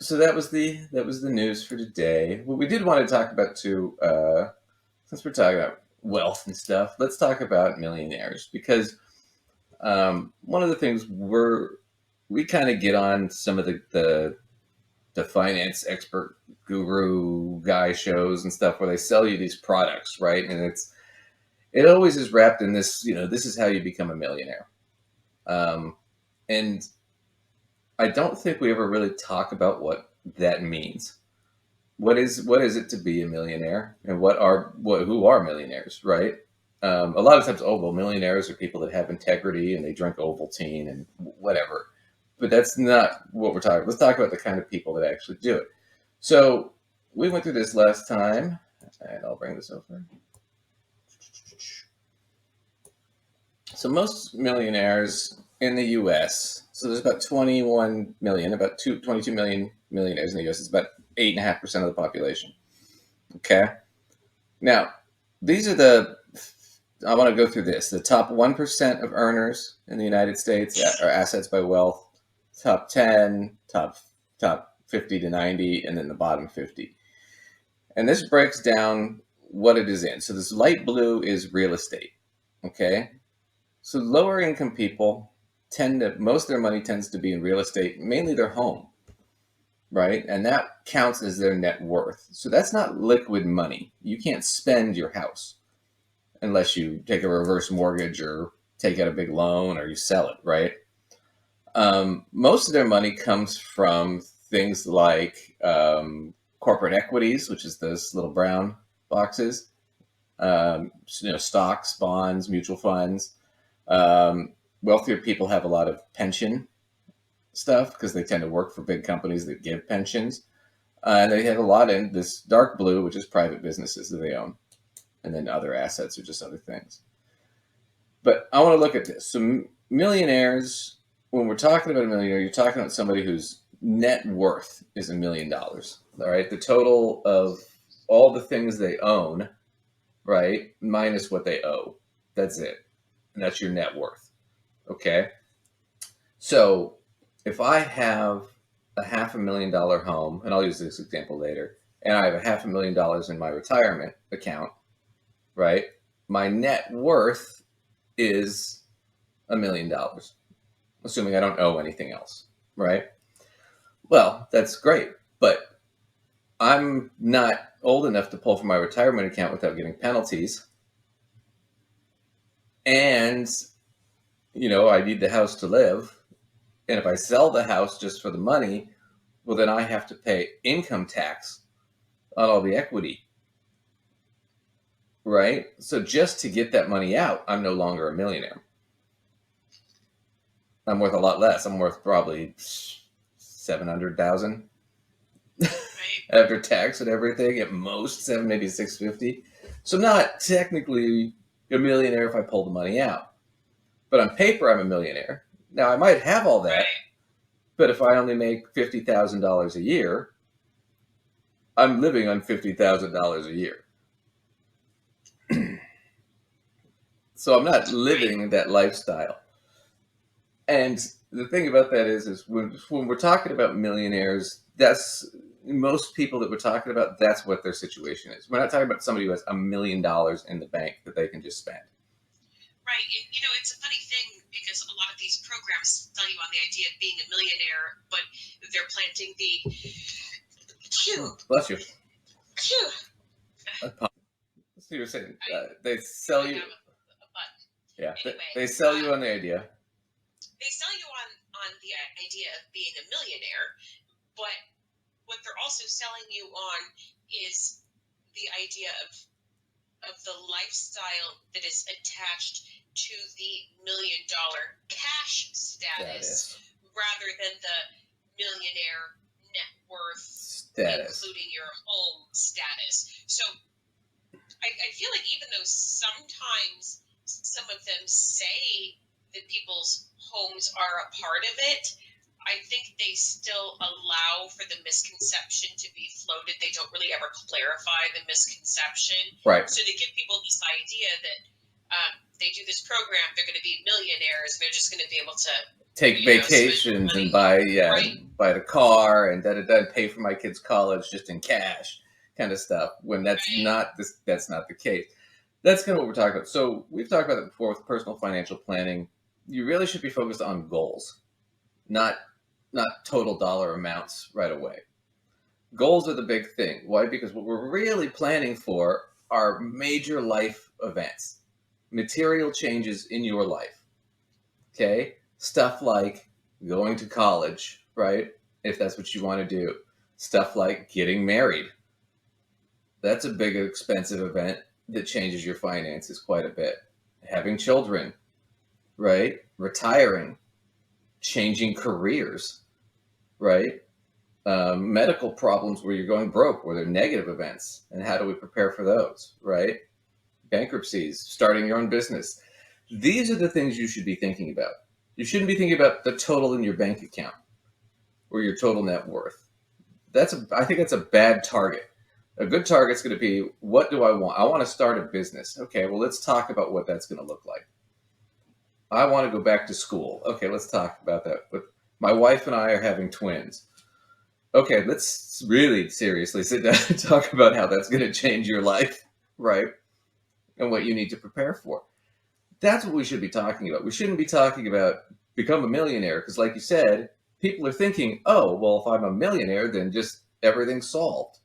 so that was the news for today. What we did want to talk about too, since we're talking about wealth and stuff, let's talk about millionaires because one of the things we kind of get on some of the finance expert guru guy shows and stuff where they sell you these products, right? And it always is wrapped in this, this is how you become a millionaire. And I don't think we ever really talk about what that means. What is it to be a millionaire, and who are millionaires, right? A lot of times, oh well, millionaires are people that have integrity and they drink Ovaltine and whatever. But that's not what we're talking about. Let's talk about the kind of people that actually do it. So we went through this last time, and I'll bring this over. So most millionaires in the U.S. So there's about 21 million, 22 million millionaires in the U.S. It's about 8.5% of the population. Okay. Now, I want to go through this. The top 1% of earners in the United States are assets by wealth. Top 10, top 50 to 90, and then the bottom 50. And this breaks down what it is in. So this light blue is real estate. Okay. So lower income people most of their money tends to be in real estate, mainly their home, right? And that counts as their net worth. So that's not liquid money. You can't spend your house unless you take a reverse mortgage or take out a big loan or you sell it, right? Most of their money comes from things like corporate equities, which is those little brown boxes, stocks, bonds, mutual funds. Wealthier people have a lot of pension stuff because they tend to work for big companies that give pensions. And they have a lot in this dark blue, which is private businesses that they own. And then other assets are just other things. But I want to look at this. So millionaires, when we're talking about a millionaire, you're talking about somebody whose net worth is $1 million. All right. The total of all the things they own, right, minus what they owe. That's it. And that's your net worth. Okay. So if I have a $500,000 home, and I'll use this example later, and I have a $500,000 in my retirement account, right? My net worth is $1 million, assuming I don't owe anything else, right? Well, that's great, but I'm not old enough to pull from my retirement account without getting penalties. And, I need the house to live. And if I sell the house just for the money, well, then I have to pay income tax on all the equity, right? So just to get that money out, I'm no longer a millionaire. I'm worth a lot less. I'm worth probably $700,000 after tax and everything. At most, maybe $650,000. So not technically a millionaire if I pull the money out, but on paper, I'm a millionaire. Now I might have all that, but if I only make $50,000 a year, I'm living on $50,000 a year. So I'm not living that lifestyle. And the thing about that is when we're talking about millionaires, that's most people that we're talking about, that's what their situation is. We're not talking about somebody who has $1 million in the bank that they can just spend. Right. It's a funny thing because a lot of these programs tell you on the idea of being a millionaire, but they're planting the... Bless you. So you were saying they sell you... Yeah, anyway, they sell you on the idea. They sell you on the idea of being a millionaire, but what they're also selling you on is the idea of the lifestyle that is attached to the $1 million cash status rather than the millionaire net worth status, including your home status. So I feel like even though sometimes some of them say that people's homes are a part of it, I think they still allow for the misconception to be floated. They don't really ever clarify the misconception. Right. So they give people this idea that they do this program, they're going to be millionaires. They're just going to be able to, Take spend vacations money. and buy Right. buy the car and pay for my kids' college just in cash, kind of stuff. When Right. that's not the case. That's kind of what we're talking about. So we've talked about it before with personal financial planning. You really should be focused on goals, not total dollar amounts right away. Goals are the big thing. Why? Because what we're really planning for are major life events, material changes in your life. Okay? Stuff like going to college, right? If that's what you want to do. Stuff like getting married. That's a big, expensive event that changes your finances quite a bit. Having children, right? Retiring, changing careers, right? Medical problems where you're going broke, where they're negative events, and how do we prepare for those, right? Bankruptcies, starting your own business. These are the things you should be thinking about. You shouldn't be thinking about the total in your bank account or your total net worth. I think that's a bad target. A good target's going to be, what do I want? I want to start a business. Okay, well, let's talk about what that's going to look like. I want to go back to school. Okay, let's talk about that. But my wife and I are having twins. Okay, let's really seriously sit down and talk about how that's going to change your life, right? And what you need to prepare for. That's what we should be talking about. We shouldn't be talking about become a millionaire because, like you said, people are thinking, oh, well, if I'm a millionaire, then just everything's solved,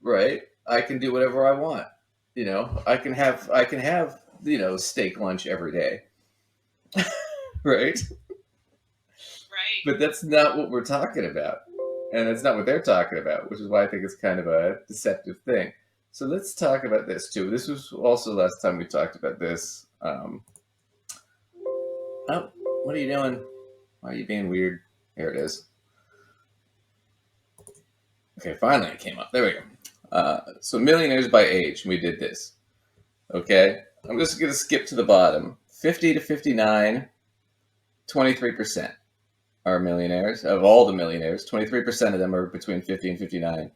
right? I can do whatever I want. I can have steak lunch every day, right? Right. But that's not what we're talking about. And that's not what they're talking about, which is why I think it's kind of a deceptive thing. So let's talk about this too. This was also last time we talked about this. Oh, what are you doing? Why are you being weird? Here it is. Okay, finally it came up. There we go. So millionaires by age. We did this. Okay, I'm just going to skip to the bottom. 50 to 59, 23% are millionaires. Of all the millionaires, 23% of them are between 50 and 59.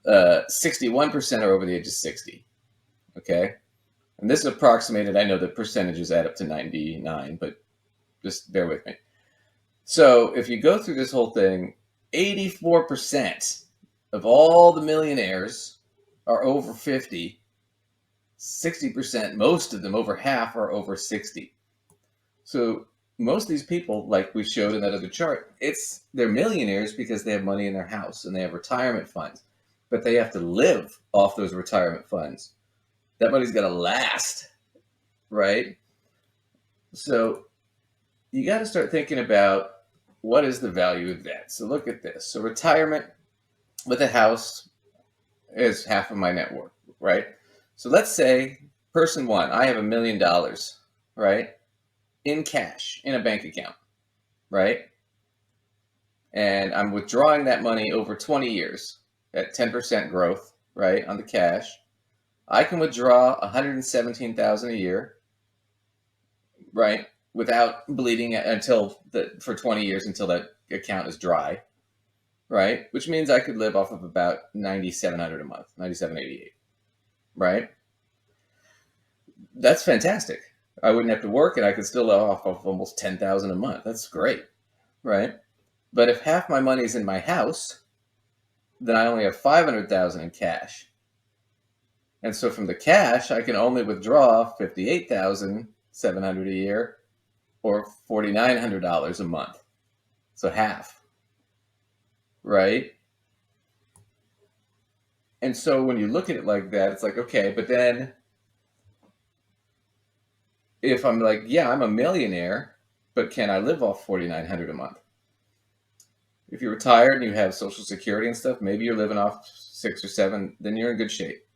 61% are over the age of 60. Okay, and this is approximated. I know the percentages add up to 99, but just bear with me. So if you go through this whole thing, 84% of all the millionaires are over 50. 60%, most of them, over half, are over 60. So most of these people, like we showed in that other chart, they're millionaires because they have money in their house and they have retirement funds, but they have to live off those retirement funds. That money's got to last, right? So you got to start thinking about what is the value of that. So look at this. So retirement with a house is half of my net worth, right? So let's say person one, I have $1,000,000, right? In cash in a bank account, right? And I'm withdrawing that money over 20 years at 10% growth, right, on the cash. I can withdraw 117,000 a year, right, without bleeding for 20 years until that account is dry, right? Which means I could live off of about 9,700 a month, 9,788, right? That's fantastic. I wouldn't have to work and I could still live off of almost 10,000 a month. That's great, right? But if half my money is in my house, then I only have 500,000 in cash. And so from the cash, I can only withdraw 58,700 a year or $4,900 a month. So half, right? And so when you look at it like that, it's like, okay, but then if I'm like, yeah, I'm a millionaire, but can I live off 4,900 a month? If you're retired and you have Social Security and stuff, maybe you're living off 6 or 7, then you're in good shape,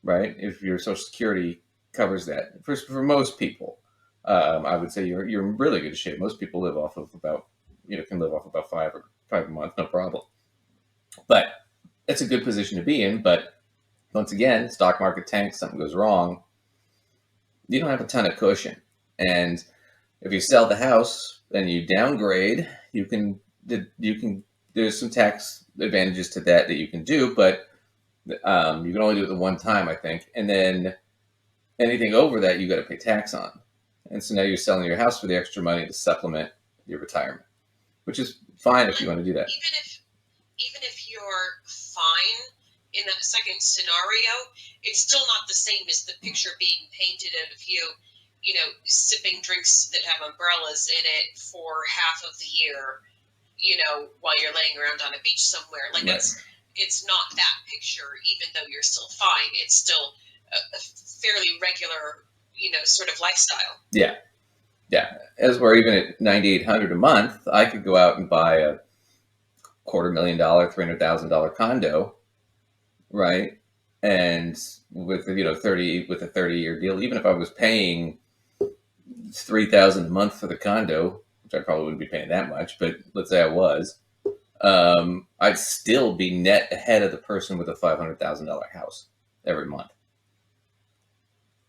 right? If your Social Security covers that. For most people, I would say you're in really good shape. Most people live off of can live off about five a month, no problem. But it's a good position to be in. But once again, stock market tanks, something goes wrong, you don't have a ton of cushion. And if you sell the house and you downgrade, there's some tax advantages to that you can do, but you can only do it the one time, I think. And then Anything over that, you got to pay tax on. And so now you're selling your house for the extra money to supplement your retirement, which is fine if you want to do that. Even if you're fine in that second scenario, it's still not the same as the picture being painted of sipping drinks that have umbrellas in it for half of the year, while you're laying around on a beach somewhere. Like Right. it's not that picture, even though you're still fine. It's still a fairly regular, sort of lifestyle. Yeah. Yeah. As we're even at $9,800 a month, I could go out and buy a $250,000, $300,000 condo, right? And with 30-year deal, even if I was paying $3,000 a month for the condo, which I probably wouldn't be paying that much, but let's say I was, I'd still be net ahead of the person with a $500,000 house every month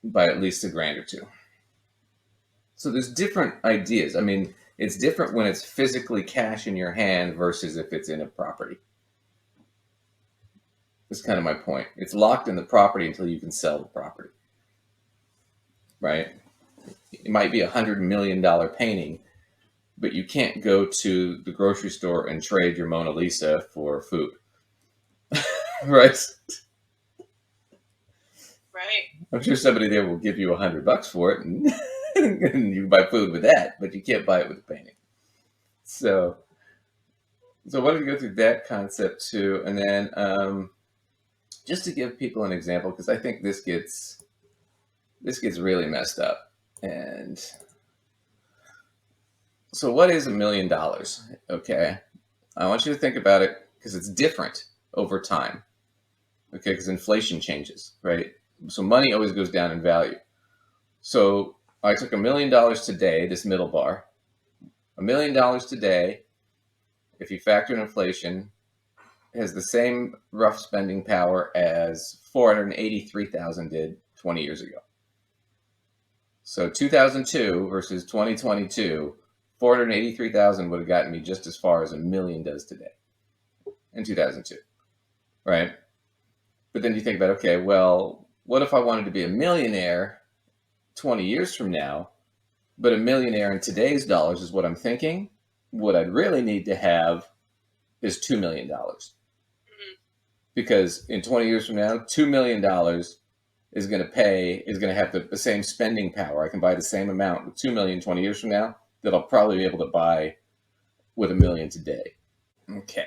by at least $1,000 or $2,000. So there's different ideas. I mean, it's different when it's physically cash in your hand versus if it's in a property. That's kind of my point. It's locked in the property until you can sell the property, right? It might be $100 million painting, but you can't go to the grocery store and trade your Mona Lisa for food, right? Right. I'm sure somebody there will give you $100 for it, and, and you can buy food with that, but you can't buy it with the painting. So why don't you go through that concept too, and then just to give people an example, because I think this gets really messed up. And so, what is $1 million? Okay, I want you to think about it because it's different over time. Okay, because inflation changes, right? So money always goes down in value. So I took $1 million today, this middle bar, $1 million today. If you factor in inflation, has the same rough spending power as 483,000 did 20 years ago. So 2002 versus 2022, 483,000 would have gotten me just as far as $1 million does today in 2002, right? But then you think about, okay, well, what if I wanted to be a millionaire 20 years from now, but a millionaire in today's dollars is what I'm thinking? What I'd really need to have is $2 million. Because in 20 years from now, $2 million is going to have the same spending power. I can buy the same amount with 2 million 20 years from now that I'll probably be able to buy with $1 million today. Okay.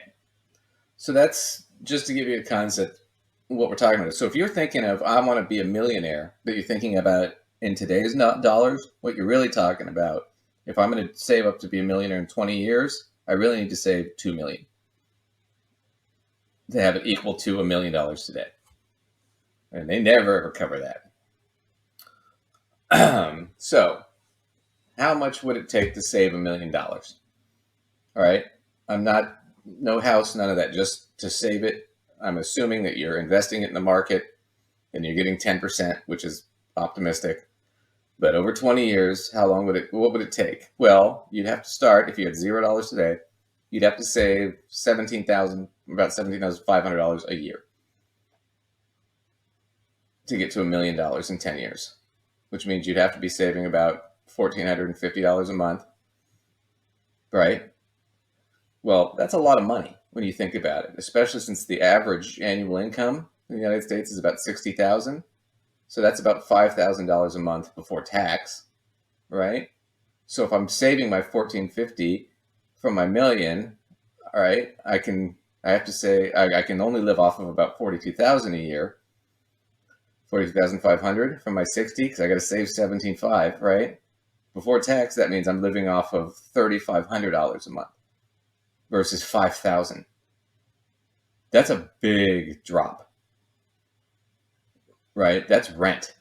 So that's just to give you a concept of what we're talking about. So if you're thinking of, I want to be a millionaire, but you're thinking about in today's dollars, what you're really talking about, if I'm going to save up to be a millionaire in 20 years, I really need to save 2 million to have it equal to $1 million today. And they never ever cover that. So how much would it take to save $1 million? All right. I'm not, no house, none of that, just to save it. I'm assuming that you're investing it in the market and you're getting 10%, which is optimistic. But over 20 years, what would it take? Well, you'd have to start, if you had $0 today, you'd have to save about $17,500 a year to get to $1 million in 10 years, which means you'd have to be saving about $1,450 a month, right? Well, that's a lot of money when you think about it, especially since the average annual income in the United States is about $60,000. So that's about $5,000 a month before tax, right? So if I'm saving my $1,450 from my million, all right, I can only live off of about $42,000 a year, $42,500 from my 60, because I got to save 17.5, right? Before tax, that means I'm living off of $3,500 a month versus 5,000. That's a big drop, right? That's rent,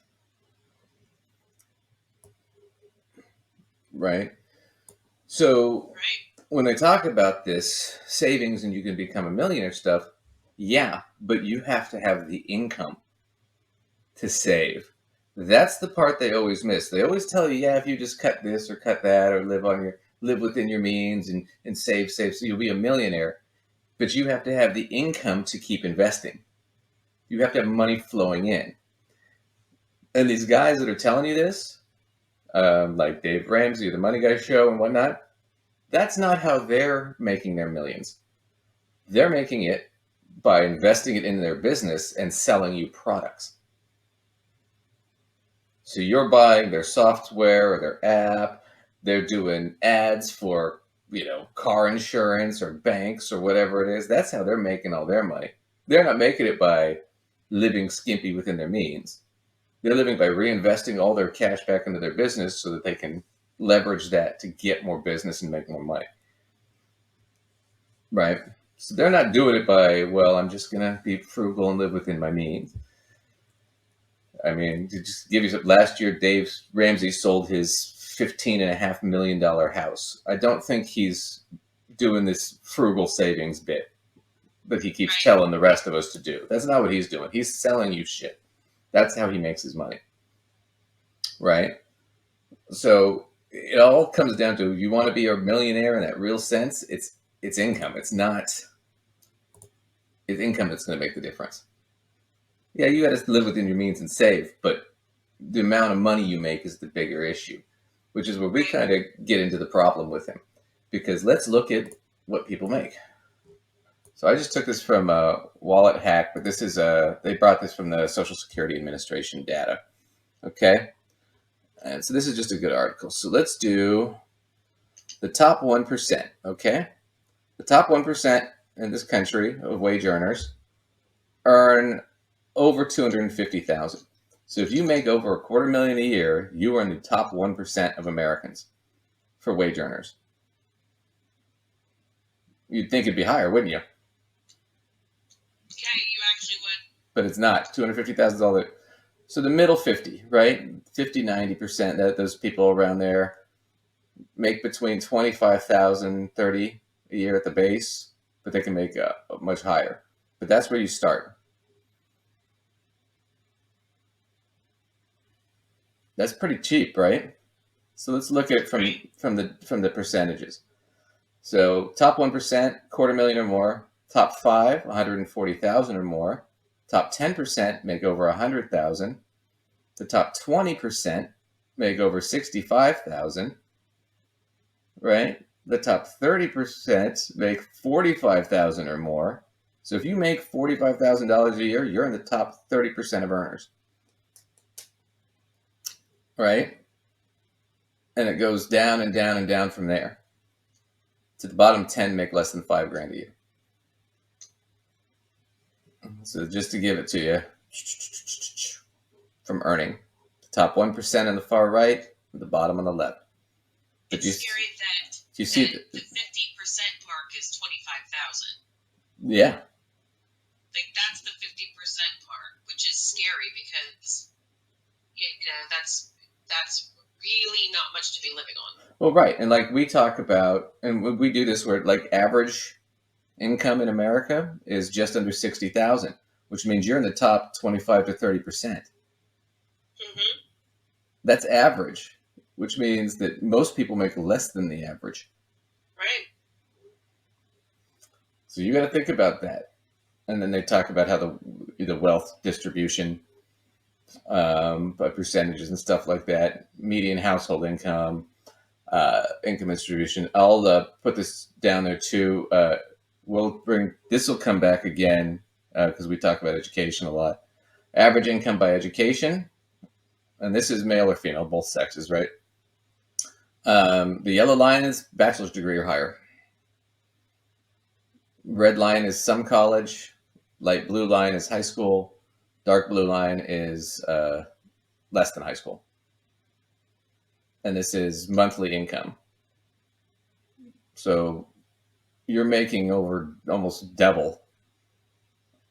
right? So when they talk about this savings and you can become a millionaire stuff, yeah, but you have to have the income to save. That's the part they always miss. They always tell you, yeah, if you just cut this or cut that or live within your means and save, so you'll be a millionaire. But you have to have the income to keep investing. You have to have money flowing in. And these guys that are telling you this, like Dave Ramsey, the Money Guy Show, and whatnot, that's not how they're making their millions. They're making it by investing it in their business and selling you products. So you're buying their software or their app. They're doing ads for, car insurance or banks or whatever it is. That's how they're making all their money. They're not making it by living skimpy within their means. They're living by reinvesting all their cash back into their business so that they can leverage that to get more business and make more money. Right? So they're not doing it by, well, I'm just going to be frugal and live within my means. I mean, to just give you last year, Dave Ramsey sold his $15.5 million house. I don't think he's doing this frugal savings bit that he keeps telling the rest of us to do. That's not what he's doing. He's selling you shit. That's how he makes his money. Right? So it all comes down to, you want to be a millionaire in that real sense, it's income. It's income that's going to make the difference. Yeah, you got to live within your means and save, but the amount of money you make is the bigger issue, which is where we kind of get into the problem with him. Because let's look at what people make. So I just took this from Wallet Hack, but this is they brought this from the Social Security Administration data. Okay, and so this is just a good article. So let's do the top 1%. Okay, the top 1% in this country of wage earners earn over $250,000. So if you make over $250,000 a year, you are in the top 1% of Americans for wage earners. You'd think it'd be higher, wouldn't you? Yeah, you actually would. But it's not. $250,000 is all that. So the middle 50, right? 50, 90%, those people around there make between $25,000, $30,000 a year at the base, but they can make much higher. But that's where you start. That's pretty cheap, right? So let's look at it from the percentages. So top 1%, $250,000 or more. Top 5, $140,000 or more. Top 10% make over $100,000. The top 20% make over $65,000. Right? The top 30% make $45,000 or more. So if you make $45,000 a year, you're in the top 30% of earners. Right? And it goes down and down and down from there. To the bottom 10 make less than $5,000 a year. So just to give it to you, from earning, the top 1% on the far right, the bottom on the left. But it's scary that you see the 50% mark is 25,000. Yeah. Like that's the 50% mark, which is scary because that's really not much to be living on. Well, right, and like we talk about, and we do this where like average income in America is just under 60,000, which means you're in the top 25 to 30%. Mm-hmm. That's average, which means that most people make less than the average. Right. So you got to think about that. And then they talk about how the wealth distribution by percentages and stuff like that, median household income, income distribution. I'll put this down there too. This will come back again because we talk about education a lot. Average income by education, and this is male or female, both sexes, right? The yellow line is bachelor's degree or higher. Red line is some college. Light blue line is high school. Dark blue line is less than high school. And this is monthly income. So you're making over almost double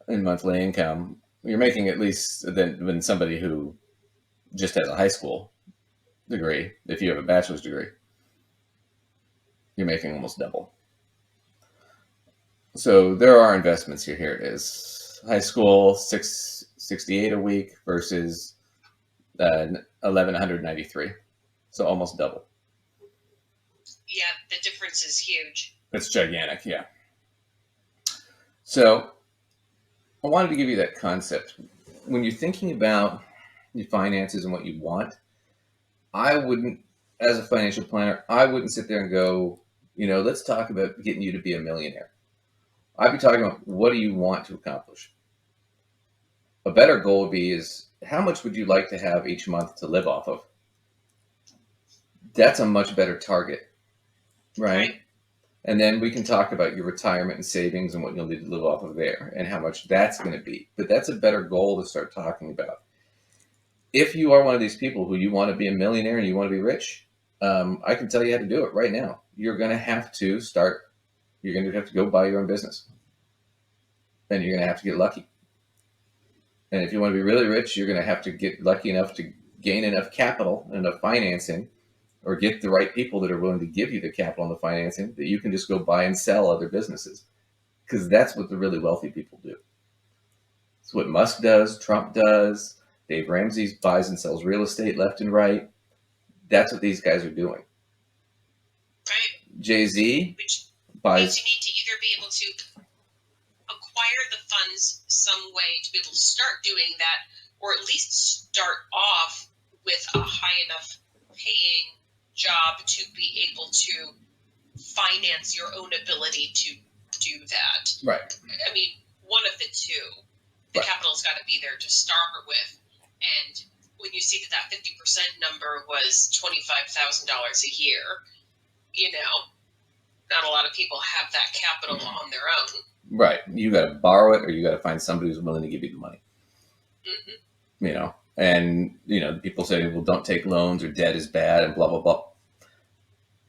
in monthly income. You're making at least than somebody who just has a high school degree. If you have a bachelor's degree, you're making almost double. So there are investments here. Here it is. High school, $668 a week versus $1,193. So almost double. Yeah, the difference is huge. It's gigantic, yeah. So I wanted to give you that concept. When you're thinking about your finances and what you want, I wouldn't, as a financial planner, I wouldn't sit there and go, let's talk about getting you to be a millionaire. I'd be talking about, what do you want to accomplish? A better goal would be, is how much would you like to have each month to live off of? That's a much better target, Right. right? And then we can talk about your retirement and savings and what you'll need to live off of there and how much that's going to be. But that's a better goal to start talking about. If you are one of these people who you want to be a millionaire and you want to be rich, I can tell you how to do it right now. You're going to have to start, you're going to have to go buy your own business. And you're going to have to get lucky. And if you want to be really rich, you're going to have to get lucky enough to gain enough capital and enough financing, or get the right people that are willing to give you the capital and the financing, that you can just go buy and sell other businesses. Because that's what the really wealthy people do. It's what Musk does, Trump does, Dave Ramsey buys and sells real estate left and right. That's what these guys are doing. Right. Jay-Z Which buys. means you need to either be able to acquire the funds some way to be able to start doing that, or at least start off with a high enough paying job to be able to finance your own ability to do that. Right. I mean, one of the two. The Right. capital's got to be there to start with. And when you see that 50% number was $25,000 a year, not a lot of people have that capital on their own. Right. You got to borrow it, or you got to find somebody who's willing to give you the money. Mm-hmm. And people say, well, don't take loans, or debt is bad, and blah, blah, blah.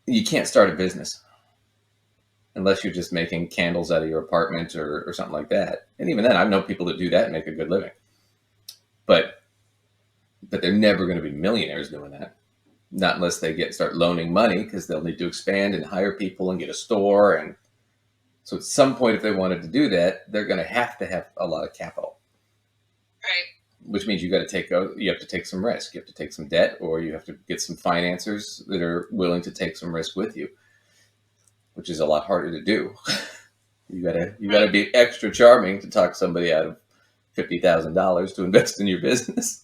You can't start a business unless you're just making candles out of your apartment or something like that. And even then, I know people that do that and make a good living. But they're never going to be millionaires doing that. Not unless they start loaning money, because they'll need to expand and hire people and get a store. And so at some point, if they wanted to do that, they're going to have a lot of capital. Right. Which means you have to take some risk. You have to take some debt, or you have to get some financiers that are willing to take some risk with you, which is a lot harder to do. You gotta be extra charming to talk somebody out of $50,000 to invest in your business.